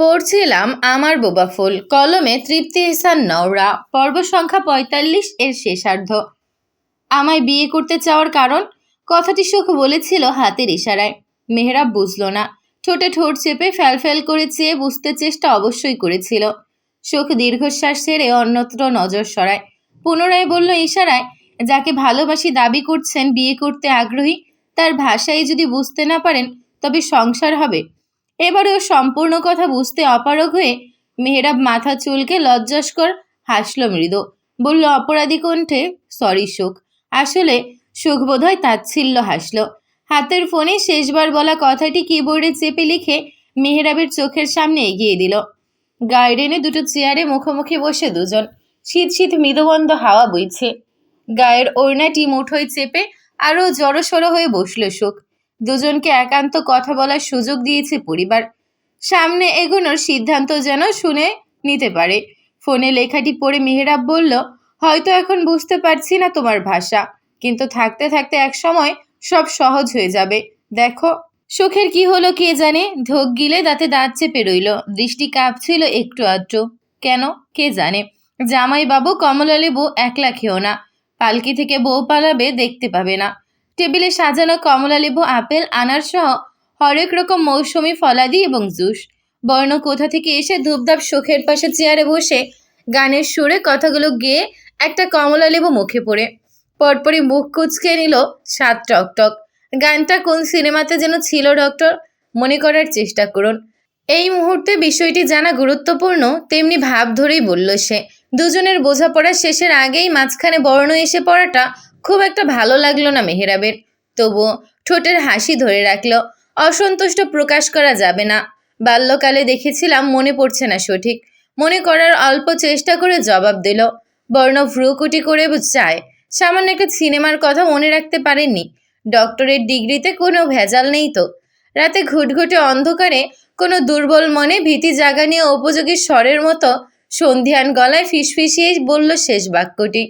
পড়ছিলাম আমার বোবা ফুল, কলমে তৃপ্তি ইহসান নওরা, পর্ব সংখ্যা ৪৫ এর শেষার্ধ। আমায় বিয়ে করতে চাওয়ার কারণ? কথাটি সুখ বলেছিল হাতের ইশারায়। মেহরাব বুঝল না। ঠোঁটে ঠোঁট চেপে ফ্যাল করে চেয়ে বুঝতে চেষ্টা অবশ্যই করেছিল। সুখ দীর্ঘশ্বাস ছেড়ে অন্যত্র নজর সরায়। পুনরায় বলল ইশারায়, যাকে ভালোবাসি দাবি করছেন বিয়ে করতে আগ্রহী, তার ভাষাই যদি বুঝতে না পারেন তবে সংসার হবে? এবারেও সম্পূর্ণ কথা বুঝতে অপারগ হয়ে মেহরাব মাথা চুলকে লজ্জাস্কর হাসল মৃদু। বলল অপরাধী কণ্ঠে, সরি সুখ। আসলে সুখ বোধহয় তাচ্ছিল্য হাসল। হাতের ফোনে শেষবার বলা কথাটি কিবোর্ডে চেপে লিখে মেহরাবের চোখের সামনে এগিয়ে দিল। গার্ডেনে দুটো চেয়ারে মুখোমুখি বসে দুজন। শীত শীত মৃদুবন্ধ হাওয়া বইছে। গায়ের ওড়নাটি মুঠোয় চেপে আরও জড়সড় হয়ে বসল সুখ। দুজনকে একান্ত কথা বলার সুযোগ দিয়েছে পরিবার। সামনে এগোনোর সিদ্ধান্ত যেন শুনে নিতে পারে। ফোনে লেখাটি পড়ে মেহরাব বলল, হয়তো এখন বুঝতে পারছি না তোমার ভাষা, কিন্তু থাকতে থাকতে এক সময় সব সহজ হয়ে যাবে। দেখো। সুখের কি হলো কে জানে, ঢোক গিলে দাঁতে দাঁত চেপে রইল। দৃষ্টি কাঁপছিল একটু আধটু। কেন কে জানে। জামাই বাবু কমলা লেবু একলা খেও না, পালকি থেকে বউ পালাবে দেখতে পাবে না। টেবিলে সাজানো কমলা লেবু, আপেল, আনার সহ হরেক রকম মৌসুমি ফলাদি এবং জুস। বর্ণ কোথা থেকে এসে ধূপধাপ সুখের পাশে চেয়ারে বসে গানের সুরে কথাগুলো গেয়ে একটা কমলা লেবু মুখে পড়ে পরপরই মুখ কুচকে নিল স্বাদ টকটক। গানটা কোন সিনেমাতে যেন ছিল ডক্টর, মনে করার চেষ্টা করুন। এই মুহূর্তে বিষয়টি জানা গুরুত্বপূর্ণ, তেমনি ভাব ধরেই বলল সে। দুজনের বোঝাপড়া শেষের আগেই মাঝখানে বর্ণ এসে পড়াটা খুব একটা ভালো লাগলো না মেহরাবের। তবুও ঠোঁটের হাসি ধরে রাখল। অসন্তুষ্ট প্রকাশ করা যাবে না। বাল্যকালে দেখেছিলাম, মনে পড়ছে না সঠিক। মনে করার অল্প চেষ্টা করে জবাব দিল। বর্ণ ভ্রুকুটি করে চায়। সামান্য একটা সিনেমার কথা মনে রাখতে পারেননি? ডক্টরের ডিগ্রিতে কোনো ভেজাল নেই তো? রাতে ঘুটঘুটে অন্ধকারে কোনো দুর্বল মনে ভীতি জাগানিয়ে উপযোগী স্বরের মতো সন্ধিয়ান গলায় ফিসফিসিয়ে বলল শেষ বাক্যটি।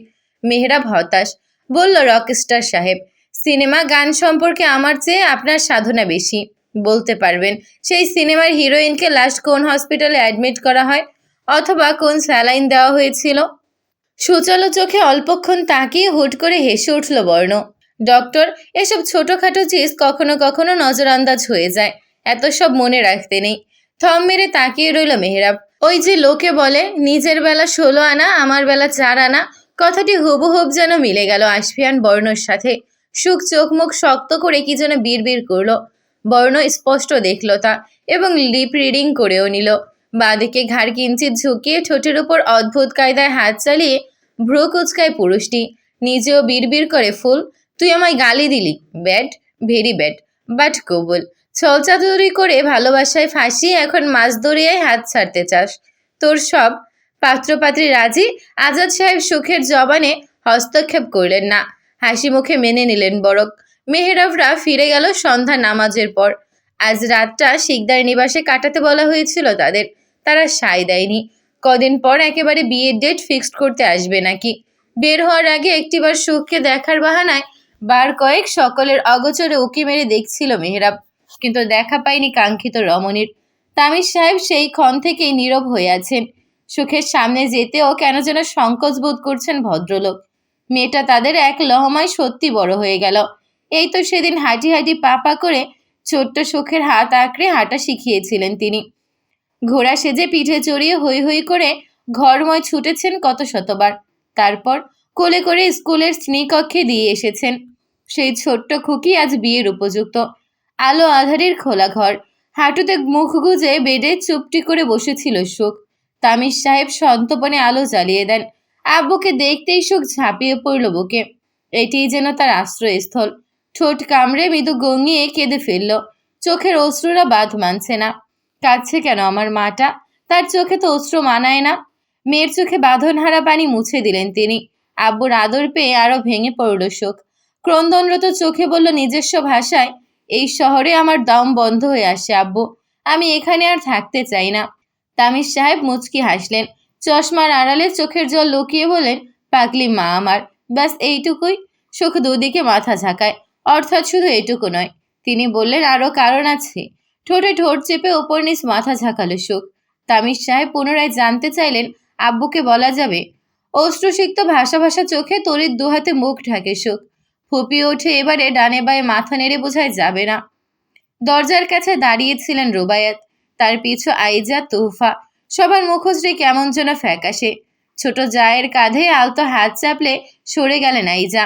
মেহরাব হতাশ। বলল, রকস্টার সাহেব, সিনেমা গান সম্পর্কে আমার চেয়ে আপনার সাধনা বেশি। বলতে পারবেন সেই সিনেমার হিরোইনকে লাস্ট কোন হসপিটালে অ্যাডমিট করা হয়, অথবা কোন স্যালাইন দেওয়া হয়েছিল? সুচালো চোখে অল্পক্ষণ তাকিয়ে হুট করে হেসে উঠল বর্ণ। ডক্টর, এসব ছোটখাটো চিজ কখনো কখনো নজরআন্দাজ হয়ে যায়, এত সব মনে রাখতে নেই। থম মেরে তাকিয়ে রইল মেহরাব। ওই যে লোকে বলে নিজের বেলা 16 আনা, আমার বেলা 4 আনা, কথাটি হুবহুব যেন মিলে গেল আসফিয়ান বর্ণর সাথে। সুখ চোখ মুখ শক্ত করে কি যেন বিড়বিড় করলো। বর্ণ স্পষ্ট দেখল তা, এবং লিপ রিডিং করেও নিল। বাঁদিকে ঘাড় কিঞ্চিত ঝুঁকিয়ে ঠোঁটের উপর অদ্ভুত কায়দায় হাত চালিয়ে ভ্রু কুচকায় পুরুষটি। নিজেও বিড়বিড় করে, ফুল, তুই আমায় গালি দিলি, ব্যাড, ভেরি ব্যাড, বাট কবুল। ছলচাতুরি করে ভালোবাসায় ফাঁসিয়ে এখন মাছ দরিয়ায় হাত ছাড়তে চাস? তোর সব পাত্রপাত্রী রাজি? আজাদ সাহেব সুখের জবানে হস্তক্ষেপ করলেন না, হাসি মুখে মেনে নিলেন বরং। মেহরাবরা ফিরে গেল সন্ধ্যা নামাজের পর। আজ রাতটা শিকদার নিবাসে কাটাতে বলা হয়েছিল তাদের। তারা সায় দেয়নি। কদিন পর একেবারে বিয়ের ডেট ফিক্সড করতে আসবে নাকি। বের হওয়ার আগে একটিবার সুখকে দেখার বাহানায় বার কয়েক সকলের অগোচরে উকি মেরে দেখছিল মেহরাব, কিন্তু দেখা পায়নি কাঙ্ক্ষিত রমণীর। তামির সাহেব সেই ক্ষণ থেকেই নীরব হয়ে আছেন। সুখের সামনে যেতেও কেন যেন সংকোচ বোধ করছেন ভদ্রলোক। মেয়েটা তাদের এক লহমায় সত্যি বড় হয়ে গেল। এই তো সেদিন হাঁটি হাঁটি পা পা করে ছোট্ট সুখের হাত আঁকড়ে হাঁটা শিখিয়েছিলেন তিনি। ঘোড়া সেজে পিঠে চড়িয়ে হৈ হৈ করে ঘরময় ছুটেছেন কত শতবার। তারপর কোলে করে স্কুলের শ্রেণীকক্ষে দিয়ে এসেছেন। সেই ছোট্ট খুকি আজ বিয়ের উপযুক্ত। আলো আধারের খোলা ঘর। হাঁটুতে মুখ গুজে বেডে চুপটি করে বসেছিল সুখ। তামির সাহেব সন্তপনে আলো জ্বালিয়ে দেন। আব্বুকে দেখতেই সুখ ঝাঁপিয়ে পড়ল বুকে। এটিই যেন তার আশ্রয়স্থল। ঠোঁট কামড়ে মৃদু গঙিয়ে কেঁদে ফেলল। চোখের অশ্রুরা বাঁধ মানছে না। কাঁদছে কেন আমার মাটা? তার চোখে তো অশ্রু মানায় না। মেয়ের চোখে বাঁধনহারা পানি মুছে দিলেন তিনি। আব্বুর আদর পেয়ে আরো ভেঙে পড়ল শোক। ক্রন্দনরত চোখে বলল নিজস্ব ভাষায়, এই শহরে আমার দম বন্ধ হয়ে আসে আব্বু, আমি এখানে আর থাকতে চাই না। তামির সাহেব মুচকি হাসলেন। চশমার আড়ালে চোখের জল লুকিয়ে বলেন, পাগলি মা আমার, ব্যাস এইটুকুই। সুখ দুদিকে মাথা ঝাঁকায়। অর্থাৎ শুধু এটুকু নয়। তিনি বললেন, আরো কারণ আছে। ঠোঁটে ঠোঁট চেপে ওপর নিচ মাথা ঝাঁকালো সুখ। তামির সাহেব পুনরায় জানতে চাইলেন, আব্বুকে বলা যাবে? অশ্রুসিক্ত ভাষা ভাষা চোখে তরির দুহাতে মুখ ঢাকে সুখ। ফুপিয়ে ওঠে এবারে, ডানে বায়ে মাথা নেড়ে বোঝায় যাবে না। দরজার কাছে দাঁড়িয়েছিলেন রুবায়াত, তার পিছু আইজা, তোহফা। সবার মুখশ্রী কেমন যেন ফ্যাকাশে। ছোট জায়ের কাঁধে আলতো হাত চাপলে সরে গেলেন আইজা।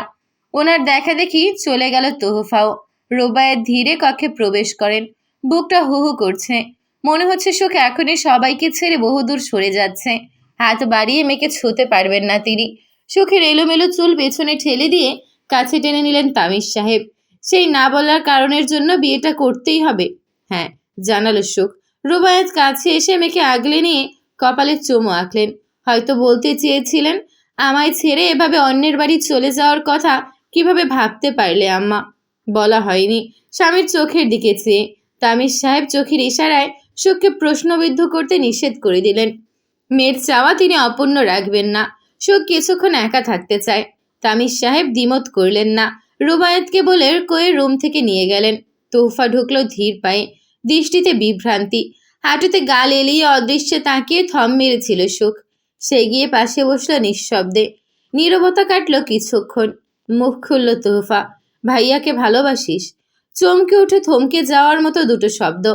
ওনার দেখা দেখি চলে গেল তোহফাও। রুবায়াত ধীরে কক্ষে প্রবেশ করেন। বুকটা হু হু করছে। মনে হচ্ছে সুখ এখনই সবাইকে ছেড়ে বহুদূর সরে যাচ্ছে। হাত বাড়িয়ে মেয়েকে ছুঁতে পারবেন না তিনি। সুখের এলোমেলো চুল পেছনে ঠেলে দিয়ে কাছে টেনে নিলেন তামির সাহেব। সেই না বলার কারণের জন্য বিয়েটা করতেই হবে? হ্যাঁ, জানালো সুখ। রুবায়াত কাছে এসে মেয়েকে আগলে নিয়ে কপালে চুমু আঁকলেন। হয়তো বলতে চেয়েছিলেন, আমায় ছেড়ে এভাবে অন্যের বাড়ি চলে যাওয়ার কথা কিভাবে ভাবতে পারলে আম্মা? বলা হয়নি। স্বামীর চোখের দিকে চেয়ে তামির সাহেব চোখের ইশারায় সুখকে প্রশ্নবিদ্ধ করতে নিষেধ করে দিলেন। মেয়ের চাওয়া তিনি অপূর্ণ রাখবেন না। সুখ কিছুক্ষণ একা থাকতে চায়। তামির সাহেব দ্বিমত করলেন না। রুবায়াতকে বলে কয়ে রুম থেকে নিয়ে গেলেন। তোহফা ঢুকলো ধীর পায়ে, দৃষ্টিতে বিভ্রান্তি। হাঁটুতে গাল এলিয়ে অদৃশ্যে তাকিয়ে থম মেরেছিল সুখ। সে গিয়ে পাশে বসল নিঃশব্দে। নীরবতা কাটল কিছুক্ষণ। মুখ খুলল তোহফা, ভাইয়াকে ভালোবাসিস? চমকে উঠে থমকে যাওয়ার মতো দুটো শব্দ,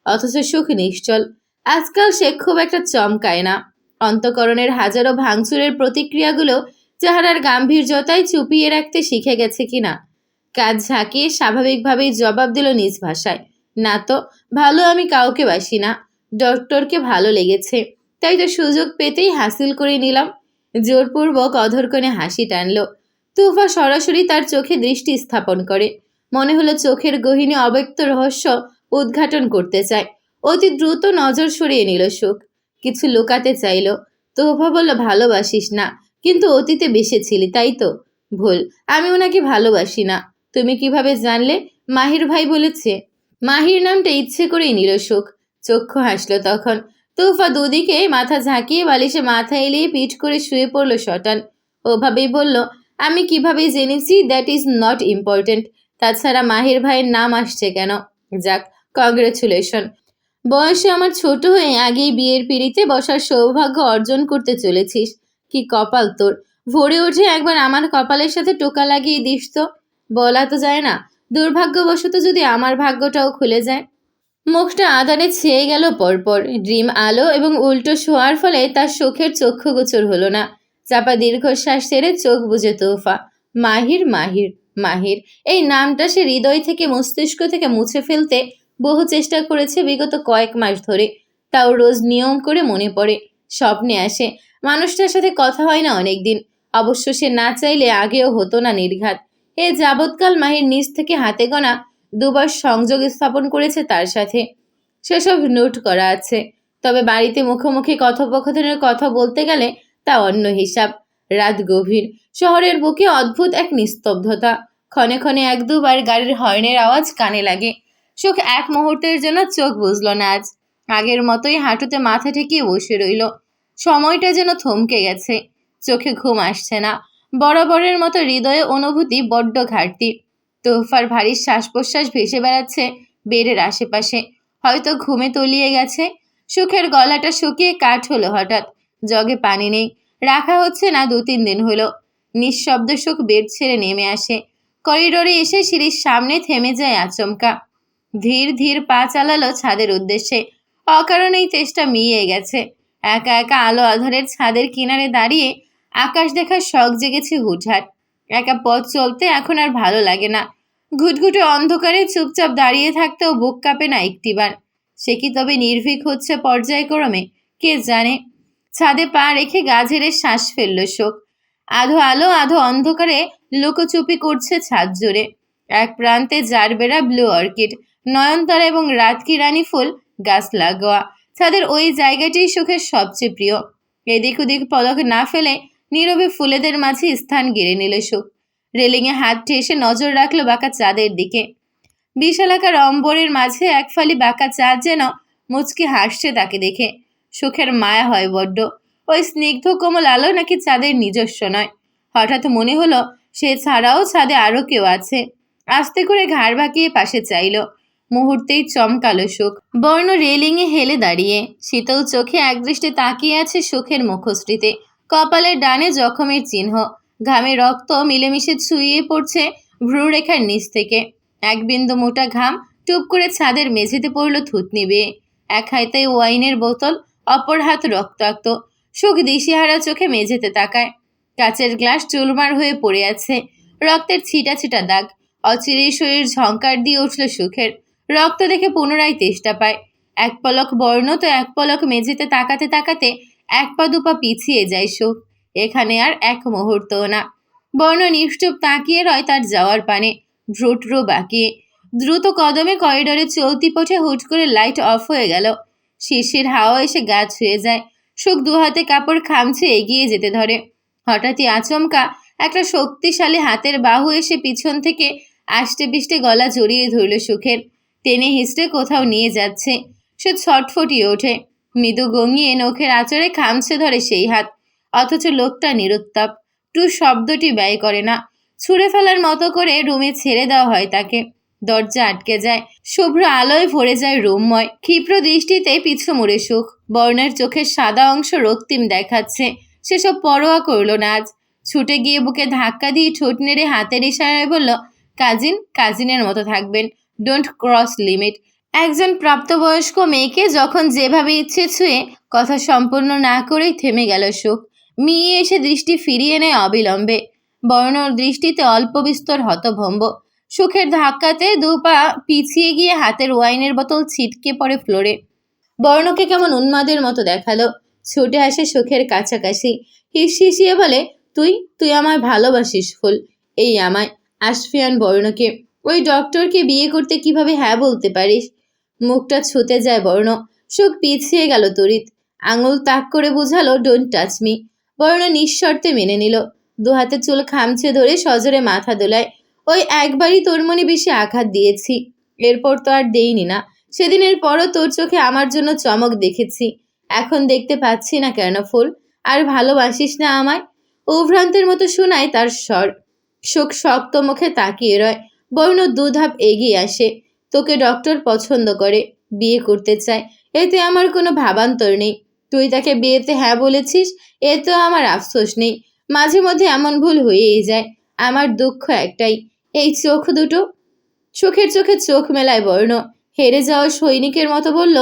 অথচ সুখ নিশ্চল। আজকাল সে খুব একটা চমকায় না। অন্তঃকরণের হাজারো ভাঙচুরের প্রতিক্রিয়াগুলো চেহারার গাম্ভীর্যতায় চুপিয়ে রাখতে শিখে গেছে কিনা। কাজ ঝাঁকিয়ে স্বাভাবিকভাবেই জবাব দিল নিজ ভাষায়, না তো, ভালো আমি কাউকে বাসি না। ডক্টরকে ভালো লেগেছে, তাই তো সুযোগ পেতেই হাসিল করে নিলাম। জোরপূর্বক অধরকনে হাসি টানল। তুফা সরাসরি তার চোখে দৃষ্টি স্থাপন করে। মনে হলো চোখের গহীনে অব্যক্ত রহস্য উদ্ঘাটন করতে চায়। অতি দ্রুত নজর সরিয়ে নিল সুখ। কিছু লুকাতে চাইল। তোহফা বলল, ভালোবাসিস না, কিন্তু অতীতে বেসেছিলি, তাই তো? ভুল, আমি ওনাকে ভালোবাসি না। তুমি কিভাবে জানলে? মাহির ভাই বলেছে। মাহির নামটা ইচ্ছে করেই নিল সুখ। চক্ষু হাসলো তখন। তোহফা দুদিকে মাথা ঝাঁকিয়ে বালিশে মাথা এলিয়ে পিঠ করে শুয়ে পড়ল শটান। ওভাবেই বলল, আমি কিভাবে জেনেছি দ্যাট ইজ নট ইম্পর্টেন্ট। তাছাড়া মাহির ভাইয়ের নাম আসছে কেন? যাক, কংগ্রেচুলেশন। বয়সে আমার ছোট হয়ে আগেই বিয়ের পিঁড়িতে বসার সৌভাগ্য অর্জন করতে চলেছিস। কি কপাল তোর! ভোরে উঠে একবার আমার কপালের সাথে টোকা লাগিয়ে দিস তো। বলা তো যায় না, দুর্ভাগ্যবশত যদি আমার ভাগ্যটাও খুলে যায়। মুখটা আদানে ছেয়ে গেল পরপর। ড্রিম আলো এবং উল্টো শোয়ার ফলে তার চোখের চক্ষুগোচর হলো না। চাপা দীর্ঘশ্বাস ছেড়ে চোখ বুজে তোফা। মাহির, মাহির, মাহির, এই নামটা সে হৃদয় থেকে মস্তিষ্ক থেকে মুছে ফেলতে বহু চেষ্টা করেছে বিগত কয়েক মাস ধরে। তাও রোজ নিয়ম করে মনে পড়ে, স্বপ্নে আসে। মানুষটার সাথে কথা হয় না অনেকদিন। অবশ্য সে না চাইলে আগেও হতো না নির্ঘাত। এ যাবৎকাল মাহির নিজ থেকে হাতে গোনা দুবার সংযোগ স্থাপন করেছে তার সাথে। সেসব নোট করা আছে। তবে বাড়িতে মুখোমুখি কথোপকথনের কথা বলতে গেলে তা অন্য হিসাব। রাত গভীর। শহরের বুকে অদ্ভুত এক নিস্তব্ধতা। ক্ষণে ক্ষণে এক দুবার গাড়ির হর্নের আওয়াজ কানে লাগে। সুখ এক মুহূর্তের জন্য চোখ বুঝল না আজ। আগের মতোই হাঁটুতে মাথা ঠেকিয়ে বসে রইল। সময়টা যেন থমকে গেছে। চোখে ঘুম আসছে না। বরাবরের মতো হৃদয়ে অনুভূতি বড্ড ঘাটতি। তোহফার ভারী শ্বাস প্রশ্বাস ভেসে বেড়াচ্ছে বেডের আশেপাশে। হয়তো ঘুমে তলিয়ে গেছে। সুখের গলাটা শুকিয়ে কাঠ হলো হঠাৎ। জগে পানি নেই, রাখা হচ্ছে না 2-3 দিন হলো। নিঃশব্দ সুখ বেড ছেড়ে নেমে আসে। করিডোরে এসে সিঁড়ির সামনে থেমে যায় আচমকা। ধীর ধীর পা চালালো ছাদের উদ্দেশ্যে। অকারণেই তেষ্টা মিইয়ে গেছে। একা একা আলো আধারের ছাদের কিনারে দাঁড়িয়ে আকাশ দেখার শখ জেগেছে হুটহাট। একা পথ চলতে এখন আর ভালো লাগে না। ঘুটঘুটে অন্ধকারে চুপচাপ দাঁড়িয়ে থাকতেও বুক কাঁপে না একটিবার। সে কি তবে নির্ভীক হচ্ছে পর্যায়ক্রমে? কে জানে। ছাদে পা রেখে গা ঝেড়ে শ্বাস ফেলল শোক। আধো আলো আধো অন্ধকারে লুকোচুপি করছে ছাদ জুড়ে। এক প্রান্তে জারবেরা ব্লু অর্কিড, নয়নতারা এবং রাতকি রানী ফুল গাছ লাগোয়া। ছাদের ওই জায়গাটি সুখের সবচেয়ে প্রিয়। এদিক ওদিক পলক না ফেলে নীরবে ফুলেদের মাঝে স্থান গেড়ে নিল সুখ। রেলিংয়ে হাত ঠেসে নজর রাখলো বাঁকা চাঁদের দিকে। বিশালাকার অম্বরের মাঝে এক ফালি বাঁকা চাঁদ যেন মুচকি হাসছে তাকে দেখে। সুখের মায়া হয় বড্ড। ওই স্নিগ্ধ কোমল আলো নাকি চাঁদের নিজস্ব নয়। হঠাৎ মনে হলো সে ছাড়াও ছাদে আরও কেউ আছে। আস্তে করে ঘাড় বাঁকিয়ে পাশে চাইল। মুহূর্তেই চমকালো সুখ। বর্ণ রেলিংয়ে হেলে দাঁড়িয়ে শীতল চোখে একদৃষ্টে তাকিয়ে আছে সুখের মুখশ্রীতে। কপালের ডানে জখমের চিহ্ন, ঘামে রক্ত মিলেমিশে ছুঁয়ে পড়ছে ভ্রুরেখার নিচ থেকে। এক বিন্দু মোটা ঘাম টুপ করে ছাদের মেঝেতে পড়ল থুতনি বেয়ে। এক হাতে ওয়াইনের বোতল, অপর হাত রক্তাক্ত। সুখ দিশেহারা চোখে মেঝেতে তাকায়। কাচের গ্লাস চুরমার হয়ে পড়ে আছে, রক্তের ছিটা ছিটা দাগ। অচিরেই শরীর ঝংকার দিয়ে উঠল সুখের। রক্ত দেখে পুনরায় তেষ্টা পায়। এক পলক বর্ণ তো এক পলক মেঝেতে তাকাতে তাকাতে এক পা দুপা পিছিয়ে যায় সুখ। এখানে আর এক মুহূর্তও না। বর্ণ নিশ্চুপ তাকিয়ে রয় তার যাওয়ার পানে, ভ্রুট্রু বাঁকিয়ে। দ্রুত কদমে করিডোরে চলতি পথে হুট করে লাইট অফ হয়ে গেল। শিশির হাওয়া এসে গা ছুঁয়ে যায়। সুখ দুহাতে কাপড় খামছে এগিয়ে যেতে ধরে। হঠাৎই আচমকা একটা শক্তিশালী হাতের বাহু এসে পিছন থেকে আষ্টে পিষ্টে গলা জড়িয়ে ধরল সুখের। টেনে হিঁচড়ে কোথাও নিয়ে যাচ্ছে। সে ছটফটিয়ে ওঠে, মৃদু গঙিয়ে নখের আঁচড়ে খামছে ধরে সেই হাত। অথচ লোকটা নিরুত্তাপ, টু শব্দটি ব্যয় করে না। ছুঁড়ে ফেলার মতো করে রুমে ছেড়ে দেওয়া হয় তাকে। দরজা আটকে যায়, শুভ্র আলোয় ভরে যায় রুমময়। ক্ষিপ্র দৃষ্টিতে পিছু মুড়ে সুখ। বর্ণের চোখের সাদা অংশ রক্তিম দেখাচ্ছে। সেসব পরোয়া করল না আজ। ছুটে গিয়ে বুকে ধাক্কা দিয়ে ঠোঁট নেড়ে হাতের ইশারায় বলল, কাজিনের মতো থাকবেন, ডোন্ট ক্রস লিমিট। একজন প্রাপ্তবয়স্ক মেয়েকে যখন যেভাবে ইচ্ছে ছুঁয়ে কথা সম্পূর্ণ না করেই থেমে গেল সুখ। মিয়ে এসে দৃষ্টি ফিরিয়ে নেয় অবিলম্বে। বর্ণর দৃষ্টিতে অল্প বিস্তর হতভম্ব। সুখের ধাক্কাতে দু পা পিছিয়ে গিয়ে হাতের ওয়াইনের বোতল ছিটকে পড়ে ফ্লোরে। বর্ণকে কেমন উন্মাদের মতো দেখালো। ছুটে আসে সুখের কাছাকাছি, হিসিয়ে বলে, তুই আমায় ভালোবাসিস ফুল? এই আমায়, আশফিয়ান বর্ণকে, ওই ডক্টরকে বিয়ে করতে কিভাবে হ্যাঁ বলতে পারিস? মুখটা ছুতে যায় বর্ণ। সুখ পিছিয়ে গেল তড়িৎ। আঙুল তাক করে বুঝালো, ডোন্ট টাচ মি। বর্ণ নিঃশর্তে মেনে নিল। দুহাতে চুল খামছে ধরে সজোরে মাথা দোলায়। ওই একবারই তোর মনে বেশি আঘাত দিয়েছি, এরপর তো আর দেইনি না। সেদিনের পরও তোর চোখে আমার জন্য চমক দেখেছি, এখন দেখতে পাচ্ছি না কেন ফুল? আর ভালোবাসিস না আমায়? উভ্রান্তের মতো শোনায় তার স্বর। সুখ শক্ত মুখে তাকিয়ে রয়। বর্ণ দুধাপ এগিয়ে আসে। তোকে ডক্টর পছন্দ করে, বিয়ে করতে চায়, এতে আমার কোনো ভাবান্তর নেই। তুই তাকে বিয়েতে হ্যাঁ বলেছিস, এতে আমার আফসোস নেই। মাঝে মধ্যে এমন ভুল হয়েই যায়। আমার দুঃখ একটাই, এই চোখ দুটো। সুখের চোখে চোখ মেলায় বর্ণ। হেরে যাওয়া সৈনিকের মতো বলল,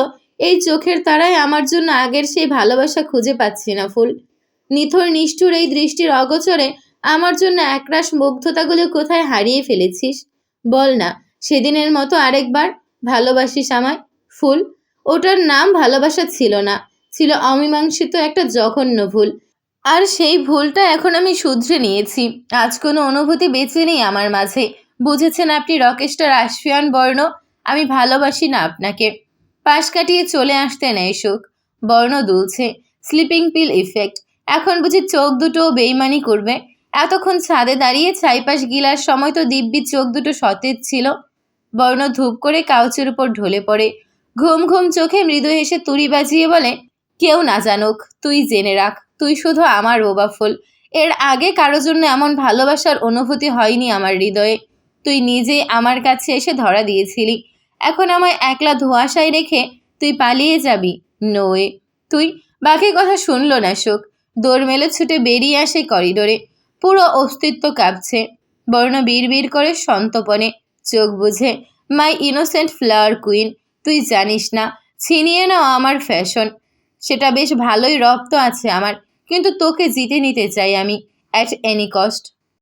এই চোখের তারায় আমার জন্য আগের সেই ভালোবাসা খুঁজে পাচ্ছি না ফুল। নিথর নিষ্ঠুর এই দৃষ্টির অগোচরে আমার জন্য একরাশ মুগ্ধতাগুলো কোথায় হারিয়ে ফেলেছিস? বল না, সেদিনের মতো আরেকবার ভালোবাসিস আমায় ফুল? ওটার নাম ভালোবাসা ছিল না, ছিল অমীমাংসিত একটা জঘন্য ভুল। আর সেই ভুলটা এখন আমি শুধরে নিয়েছি। আজ কোনো অনুভূতি বেঁচে নেই আমার মাঝে। বুঝেছেন আপনি রকেস্টার আশফিয়ান বর্ণ? আমি ভালোবাসি না আপনাকে। পাশ কাটিয়ে চলে আসতে নেয় সুখ। বর্ণ দুলছে, স্লিপিং পিল ইফেক্ট। এখন বুঝি চোখ দুটো বেইমানি করবে? এতক্ষণ ছাদে দাঁড়িয়ে ছাইপাশ গিলার সময় তো দিব্যি চোখ দুটো সতেজ ছিল। বর্ণ ধূপ করে কাউচের উপর ঢলে পড়ে। ঘুম ঘুম চোখে মৃদু হেসে তুড়ি বাজিয়ে বলে, কেউ না জানুক, তুই জেনে রাখ, তুই শুধু আমার বোবা ফুল। এর আগে কারো জন্য এমন ভালোবাসার অনুভূতি হয়নি আমার হৃদয়ে। তুই নিজেই আমার কাছে এসে ধরা দিয়েছিলি। এখন আমায় একলা ধোঁয়াশায় রেখে তুই পালিয়ে যাবি? নোয়ে। তুই বাকি কথা শুনল না সুখ। দৌড় মেলে ছুটে বেরিয়ে আসে করিডোরে। পুরো অস্তিত্ব কাঁপছে। বর্ণ বিড় করে সন্তপনে চোখ বুঝে, মাই ইনোসেন্ট ফ্লাওয়ার কুইন, তুই জানিস না, ছিনিয়ে নাও আমার ফ্যাশন। সেটা বেশ ভালোই রপ্ত আছে আমার, কিন্তু তোকে জিতে নিতে চাই আমি, অ্যাট এনি কস্ট।